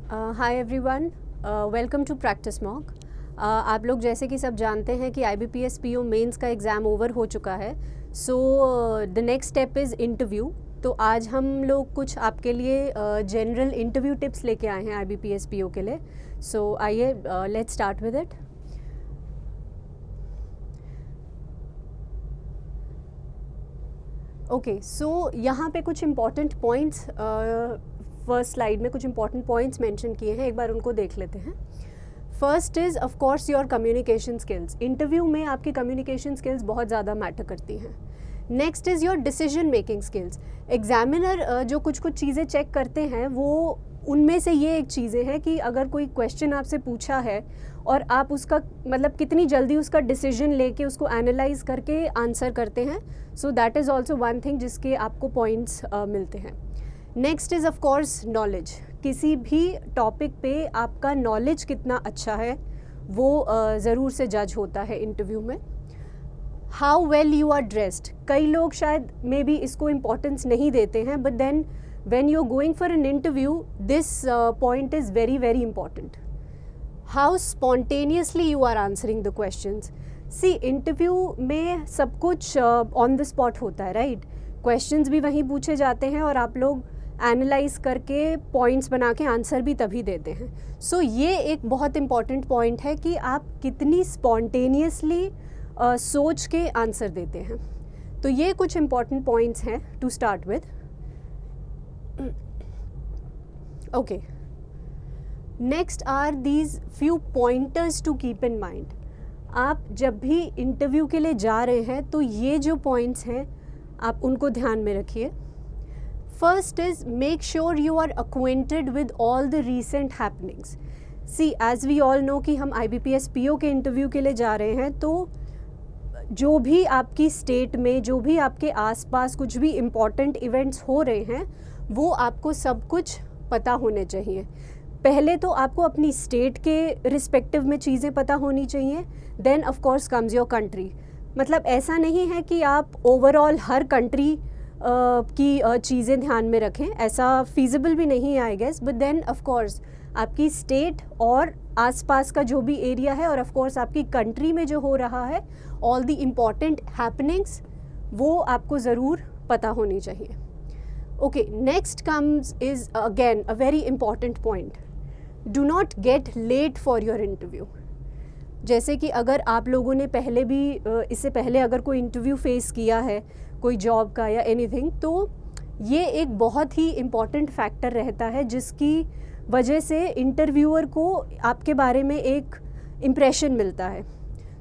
Hi everyone, welcome to practice mock. आप लोग जैसे कि सब जानते हैं कि IBPS PO मेंस का एग्ज़ाम ओवर हो चुका है। So the next step is interview. तो आज हम लोग कुछ आपके लिए जनरल इंटरव्यू टिप्स लेके आए हैं IBPS PO के लिए। सो आइए let's start with it. Okay, so यहाँ पे कुछ इम्पॉर्टेंट पॉइंट्स फर्स्ट स्लाइड में कुछ इंपॉर्टेंट पॉइंट्स मेंशन किए हैं, एक बार उनको देख लेते हैं। First is of course your communication skills. Interview में आपकी कम्युनिकेशन स्किल्स बहुत ज़्यादा मैटर करती हैं। Next is your decision making skills. Examiner जो कुछ कुछ चीज़ें चेक करते हैं, वो उनमें से ये एक चीज़ें हैं कि अगर कोई क्वेश्चन आपसे पूछा है और आप उसका मतलब कितनी जल्दी उसका डिसीजन लेके उसको एनालाइज करके आंसर करते हैं। So that is also one thing जिसके आपको पॉइंट्स मिलते हैं। Next is of course knowledge. किसी भी टॉपिक पे आपका नॉलेज कितना अच्छा है वो ज़रूर से जज होता है इंटरव्यू में। How well you are dressed. कई लोग शायद मे बी इसको इम्पोर्टेंस नहीं देते हैं, but then when you are going for an interview this point is very very important. How spontaneously you are answering the questions. See, interview में सब कुछ ऑन द स्पॉट होता है, राइट? क्वेश्चंस भी वहीं पूछे जाते हैं और आप लोग एनालाइज करके पॉइंट्स बना के आंसर भी तभी देते हैं। सो ये एक बहुत इम्पॉर्टेंट पॉइंट है कि आप कितनी स्पॉन्टेनियसली सोच के आंसर देते हैं। तो ये कुछ इम्पॉर्टेंट पॉइंट्स हैं to start with. Okay, next are these few pointers to keep in mind. आप जब भी इंटरव्यू के लिए जा रहे हैं तो ये जो पॉइंट्स हैं आप उनको ध्यान में रखिए। First is make sure you are acquainted with all the recent happenings. See, as we all know कि हम IBPS PO के इंटरव्यू के लिए जा रहे हैं, तो जो भी आपकी स्टेट में जो भी आपके आसपास कुछ भी इम्पॉर्टेंट इवेंट्स हो रहे हैं वो आपको सब कुछ पता होने चाहिए। पहले तो आपको अपनी स्टेट के रिस्पेक्टिव में चीज़ें पता होनी चाहिए, then of course comes your country. मतलब ऐसा नहीं है कि आप ओवरऑल हर कंट्री की चीज़ें ध्यान में रखें, ऐसा फीजिबल भी नहीं है I guess, but then of course आपकी स्टेट और आसपास का जो भी एरिया है और ऑफ कोर्स आपकी कंट्री में जो हो रहा है, ऑल द इम्पॉर्टेंट हैपनिंग्स वो आपको ज़रूर पता होनी चाहिए। Okay, next comes is again a very important point. Do not get late for your interview. जैसे कि अगर आप लोगों ने पहले भी इससे पहले अगर कोई इंटरव्यू फेस किया है कोई जॉब का या एनीथिंग, तो ये एक बहुत ही इम्पॉर्टेंट फैक्टर रहता है जिसकी वजह से इंटरव्यूअर को आपके बारे में एक इम्प्रेशन मिलता है।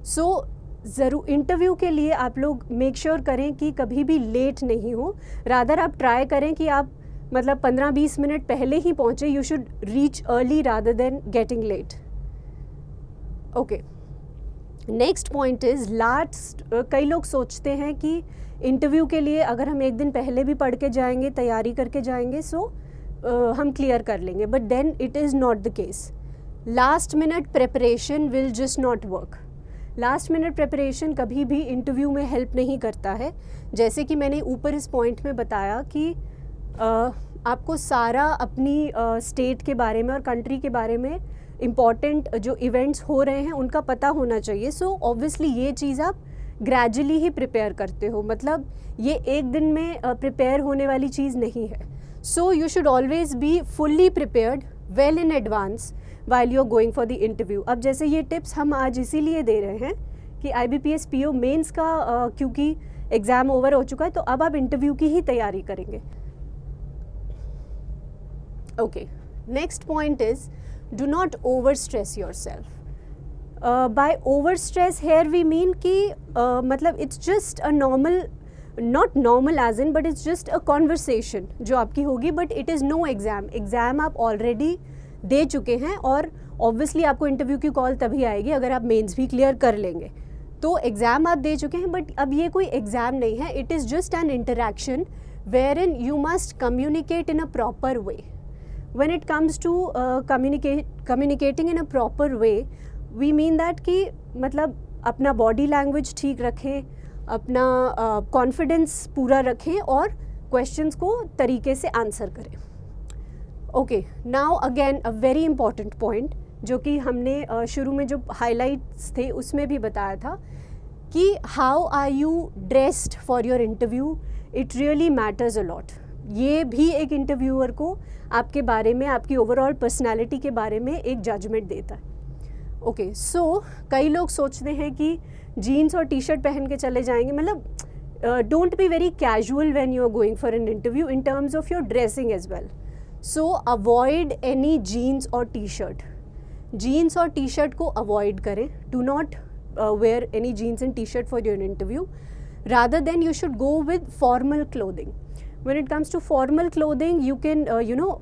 सो ज़रूर इंटरव्यू के लिए आप लोग मेक श्योर करें कि कभी भी लेट नहीं हो। रादर आप ट्राई करें कि आप मतलब 15-20 मिनट पहले ही पहुँचे। You should reach early rather than getting late. Okay, next point is last. कई लोग सोचते हैं कि इंटरव्यू के लिए अगर हम एक दिन पहले भी पढ़ के जाएंगे, तैयारी करके जाएंगे, सो हम क्लियर कर लेंगे, but then it is not the case. Last minute preparation will just not work. Last minute preparation कभी भी इंटरव्यू में हेल्प नहीं करता है। जैसे कि मैंने ऊपर इस पॉइंट में बताया कि आपको सारा अपनी स्टेट के बारे में और कंट्री के बारे में इम्पॉर्टेंट जो इवेंट्स हो रहे हैं उनका पता होना चाहिए। सो ऑब्वियसली ये चीज़ आप ग्रेजुअली ही प्रिपेयर करते हो, मतलब ये एक दिन में प्रिपेयर होने वाली चीज़ नहीं है। So you should always be fully prepared well in advance while you are going for the interview. अब जैसे ये टिप्स हम आज इसीलिए दे रहे हैं कि IBPS PO मेंस का क्योंकि एग्ज़ाम ओवर हो चुका है, तो अब आप इंटरव्यू की ही तैयारी करेंगे। Okay, next point is do not overstress yourself. By overstress here we mean कि मतलब it's just a normal, not normal as in, but it's just a conversation जो आपकी होगी, but it is no exam. Exam आप already दे चुके हैं और obviously आपको इंटरव्यू की कॉल तभी आएगी अगर आप मेंस भी क्लियर कर लेंगे। तो एग्ज़ाम आप दे चुके हैं, बट अब ये कोई एग्ज़ाम नहीं है, it is just an interaction where in you must communicate in a proper way. When it comes to communicating in a proper way, we mean that कि मतलब अपना बॉडी लैंग्वेज ठीक रखें, अपना कॉन्फिडेंस पूरा रखें और क्वेश्चंस को तरीके से आंसर करें। Okay, now again a very important point जो कि हमने शुरू में जो हाइलाइट्स थे उसमें भी बताया था कि how are you dressed for your interview, it really matters a lot. ये भी एक इंटरव्यूअर को आपके बारे में, आपकी ओवरऑल पर्सनालिटी के बारे में एक जजमेंट देता है. ओके, सो कई लोग सोचते हैं कि जीन्स और टी शर्ट पहन के चले जाएंगे, मतलब don't be very casual when you are going for an interview in terms of your dressing as well. So avoid any jeans और टी शर्ट. जीन्स और टी शर्ट को अवॉइड करें. Do not wear any jeans and t-shirt for your interview. Rather than you should go with formal clothing. When it comes to formal clothing, you can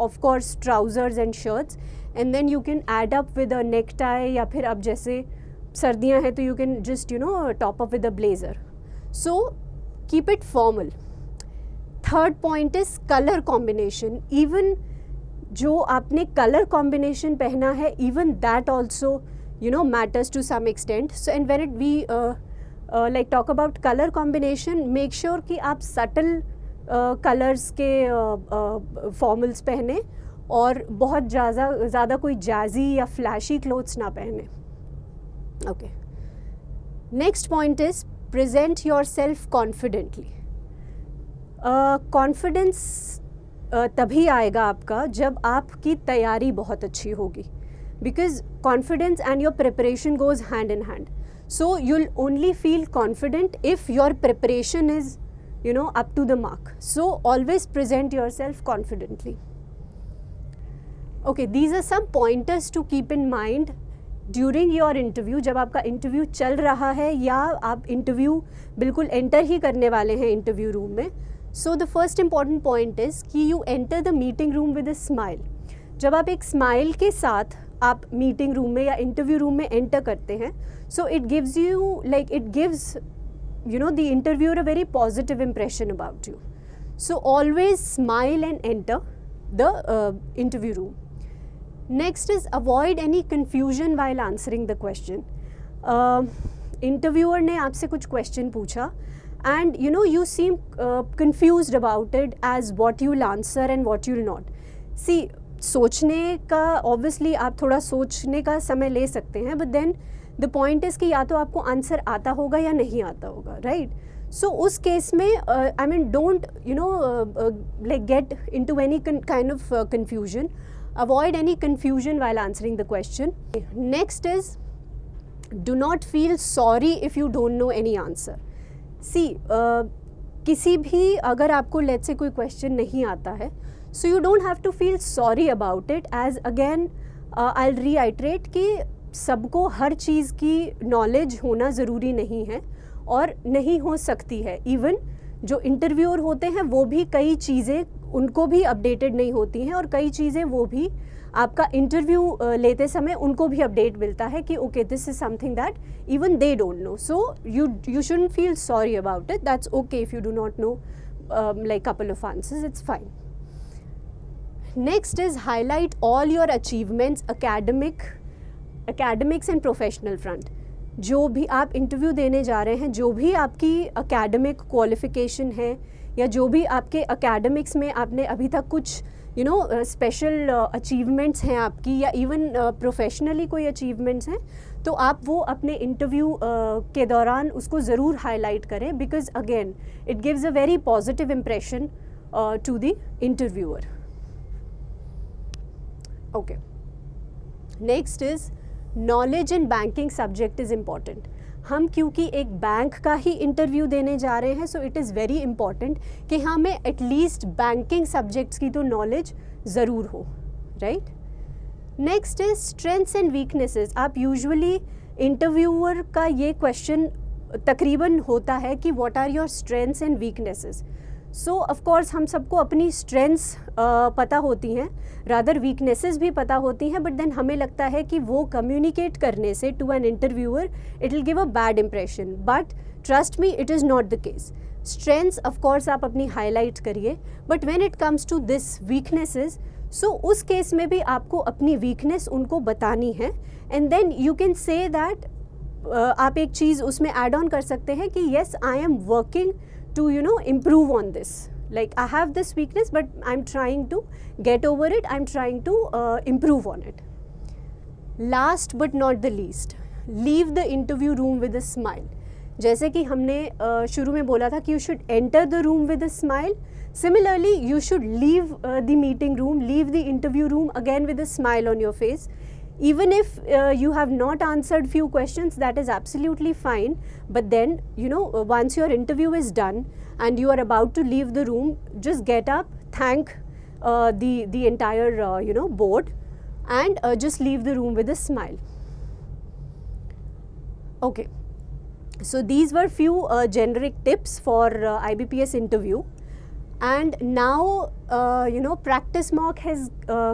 of course trousers and shirts, and then you can add up with a necktie, या फिर अब जैसे सर्दियाँ हैं तो you can just top up with a blazer. So keep it formal. Third point is color combination. Even जो आपने color combination पहना है, even that also matters to some extent. So and when we like talk about color combination, make sure कि आप subtle colors के formals पहने और बहुत ज़्यादा कोई jazzy या flashy clothes ना पहने. Okay. Next point is present yourself confidently. Confidence तभी आएगा आपका जब आपकी तैयारी बहुत अच्छी होगी. Because confidence and your preparation goes hand in hand. So you'll only feel confident if your preparation is, up to the mark. So always present yourself confidently. Okay, these are some pointers to keep in mind during your interview. जब आपका interview चल रहा है या आप interview बिल्कुल enter ही करने वाले हैं interview room में. So the first important point is कि you enter the meeting room with a smile. जब आप एक smile के साथ आप मीटिंग रूम में या इंटरव्यू रूम में एंटर करते हैं, so it gives you like it gives the interviewer a very positive impression about you. So always smile and enter the interview room. Next is avoid any confusion while answering the question. Interviewer ने आपसे कुछ question पूछा and you seem confused about it as what you'll answer and what you'll not. See, सोचने का obviously आप थोड़ा सोचने का समय ले सकते हैं, but then the point is कि या तो आपको आंसर आता होगा या नहीं आता होगा, राइट. सो उस केस में I mean don't like get into any kind of confusion. Avoid any confusion while answering the question. Next is do not feel sorry if you don't know any answer. See किसी भी अगर आपको let's say कोई question नहीं आता है, so you don't have to feel sorry about it. as again I'll reiterate कि सबको हर चीज़ की नॉलेज होना ज़रूरी नहीं है और नहीं हो सकती है. इवन जो इंटरव्यूअर होते हैं वो भी कई चीज़ें उनको भी अपडेटेड नहीं होती हैं और कई चीज़ें वो भी आपका इंटरव्यू लेते समय उनको भी अपडेट मिलता है कि okay this is something that even they don't know. So you shouldn't feel sorry about it. That's okay if you do not know like couple of answers, it's fine. Next is highlight all your achievements, academics and professional front. जो भी आप interview देने जा रहे हैं, जो भी आपकी एकेडमिक क्वालिफिकेशन है या जो भी आपके एकेडमिक्स में आपने अभी तक कुछ स्पेशल अचीवमेंट्स हैं आपकी, या इवन प्रोफेशनली कोई अचीवमेंट्स हैं, तो आप वो अपने इंटरव्यू के दौरान उसको ज़रूर हाईलाइट करें. Because again it gives a very positive impression to the interviewer. Okay. Next is knowledge in banking subject is important. हम क्योंकि एक बैंक का ही इंटरव्यू देने जा रहे हैं, so it is very important कि हमें एटलीस्ट बैंकिंग सब्जेक्ट्स की तो नॉलेज ज़रूर हो, right. Next is strengths and weaknesses. आप यूजुअली इंटरव्यूअर का ये क्वेश्चन तकरीबन होता है कि what are your strengths and weaknesses. So of course हम सबको अपनी स्ट्रेंथ्स पता होती हैं, रादर वीकनेसेस भी पता होती हैं, बट देन हमें लगता है कि वो कम्युनिकेट करने से to an interviewer it will give a bad impression. But trust me, it is not the case. Strengths of course आप अपनी हाईलाइट करिए, but when it comes to this weaknesses, so उस केस में भी आपको अपनी वीकनेस उनको बतानी है. And then you can say that आप एक चीज़ उसमें ऐड ऑन कर सकते हैं कि yes I am working to improve on this. like I have this weakness but I'm trying to get over it, I'm trying to improve on it. Last but not the least, leave the interview room with a smile. जैसे कि हमने शुरू में बोला था कि you should enter the room with a smile, similarly you should leave the meeting room, leave the interview room again with a smile on your face. Even if you have not answered few questions, that is absolutely fine, but then once your interview is done and you are about to leave the room, just get up, thank the entire board, and just leave the room with a smile. Okay, so these were few generic tips for IBPS interview. And now, Practice Mock has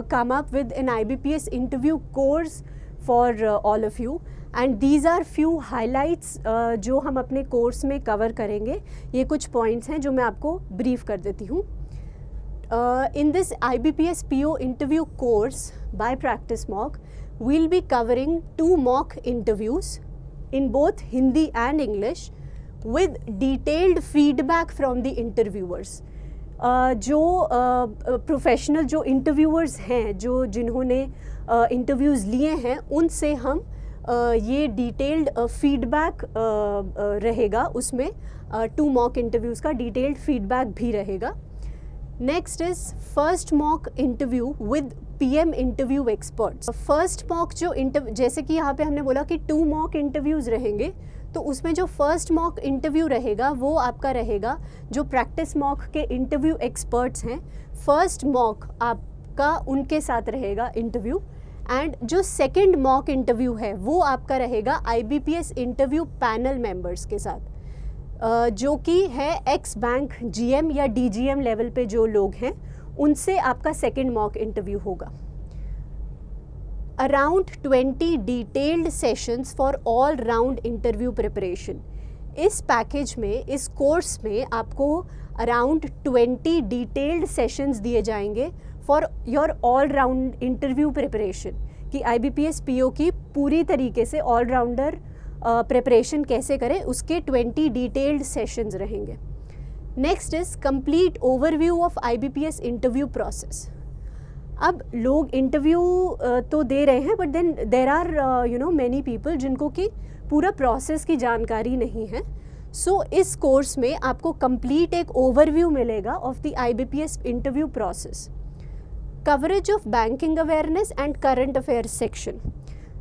come up with an IBPS interview course for all of you. And these are few highlights जो हम अपने course में cover करेंगे. ये कुछ points हैं जो मैं आपको ब्रीफ कर देती हूँ. In this IBPS PO interview course by Practice Mock, we'll be covering 2 mock interviews in both Hindi and English with detailed feedback from the interviewers. जो प्रोफेशनल जो इंटरव्यूअर्स हैं, जिन्होंने इंटरव्यूज़ लिए हैं, उनसे हम ये डिटेल्ड फीडबैक रहेगा. उसमें 2 मॉक इंटरव्यूज़ का डिटेल्ड फीडबैक भी रहेगा. Next is first mock interview with PM interview experts. First mock जो जैसे कि यहाँ पे हमने बोला कि 2 मॉक इंटरव्यूज़ रहेंगे, तो उसमें जो फर्स्ट मॉक इंटरव्यू रहेगा वो आपका रहेगा जो प्रैक्टिस मॉक के इंटरव्यू एक्सपर्ट्स हैं. फर्स्ट मॉक आपका उनके साथ रहेगा इंटरव्यू, एंड जो सेकंड मॉक इंटरव्यू है वो आपका रहेगा IBPS इंटरव्यू पैनल मेंबर्स के साथ, जो कि है एक्स बैंक GM या DGM लेवल पे जो लोग हैं, उनसे आपका सेकंड मॉक इंटरव्यू होगा. Around 20 detailed sessions for all round interview preparation. इस पैकेज में, इस कोर्स में आपको अराउंड 20 डिटेल्ड सेशंस दिए जाएंगे for your all round interview preparation, कि IBPS PO की पूरी तरीके से ऑल राउंडर प्रिपरेशन कैसे करें, उसके 20 डिटेल्ड सेशंस रहेंगे. Next is complete overview of IBPS interview process. अब लोग इंटरव्यू तो दे रहे हैं, but then there are many people जिनको कि पूरा प्रोसेस की जानकारी नहीं है. सो इस कोर्स में आपको कंप्लीट एक ओवरव्यू मिलेगा of the IBPS interview process. Coverage of banking awareness and current affair section.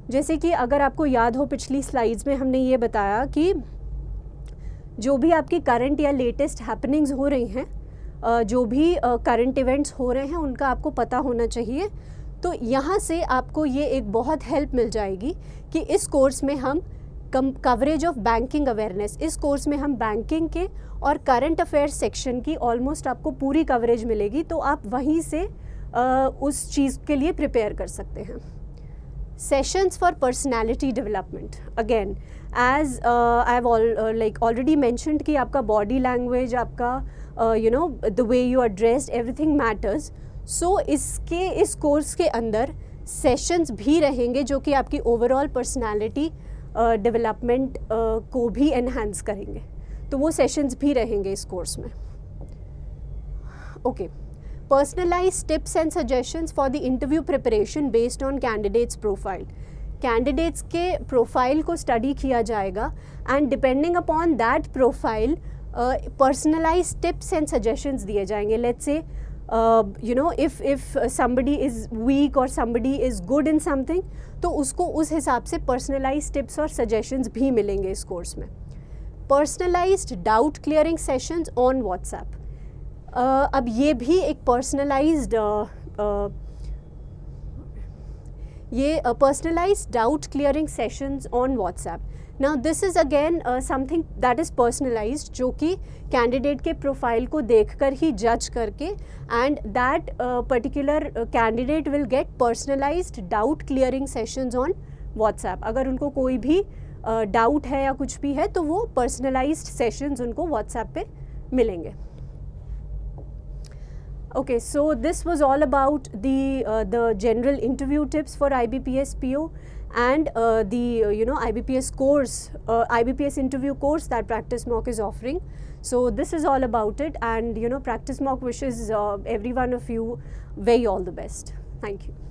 जैसे कि अगर आपको याद हो, पिछली स्लाइड्स में हमने ये बताया कि जो भी आपकी करंट या लेटेस्ट हैपनिंग्स हो रही हैं, जो भी करंट इवेंट्स हो रहे हैं, उनका आपको पता होना चाहिए. तो यहाँ से आपको ये एक बहुत हेल्प मिल जाएगी कि इस कोर्स में हम कवरेज ऑफ बैंकिंग अवेयरनेस, इस कोर्स में हम बैंकिंग के और करंट अफेयर सेक्शन की ऑलमोस्ट आपको पूरी कवरेज मिलेगी. तो आप वहीं से उस चीज़ के लिए प्रिपेयर कर सकते हैं. Sessions for personality development. Again as I have already mentioned कि आपका बॉडी लैंग्वेज, आपका the way you are dressed, everything matters. So इस कोर्स के अंदर सेशंस भी रहेंगे जो कि आपकी ओवरऑल पर्सनालिटी डेवलपमेंट को भी एनहांस करेंगे. तो वो सेशंस भी रहेंगे इस कोर्स में. Okay, personalised tips and suggestions for the interview preparation based on candidates profile. Candidates के प्रोफाइल को स्टडी किया जाएगा, and depending upon that profile personalized tips and suggestions दिए जाएंगे. Let's say if somebody is weak or somebody is good in something, तो उसको उस हिसाब से personalized tips और suggestions भी मिलेंगे इस कोर्स में. Personalized doubt clearing sessions on WhatsApp. अब ये भी एक personalized personalized doubt clearing sessions on WhatsApp. Now this is again something that is personalized, जो कि कैंडिडेट के प्रोफाइल को देखकर ही जज करके, and that particular candidate will get personalised doubt clearing sessions on WhatsApp. अगर उनको कोई भी डाउट है या कुछ भी है, तो वो पर्सनलाइज्ड सेशंस उनको WhatsApp पे मिलेंगे. Okay, so this was all about the general interview tips for IBPS PO and the IBPS course, IBPS interview course that Practice Mock is offering. So this is all about it, and Practice Mock wishes every one of you very all the best. Thank you.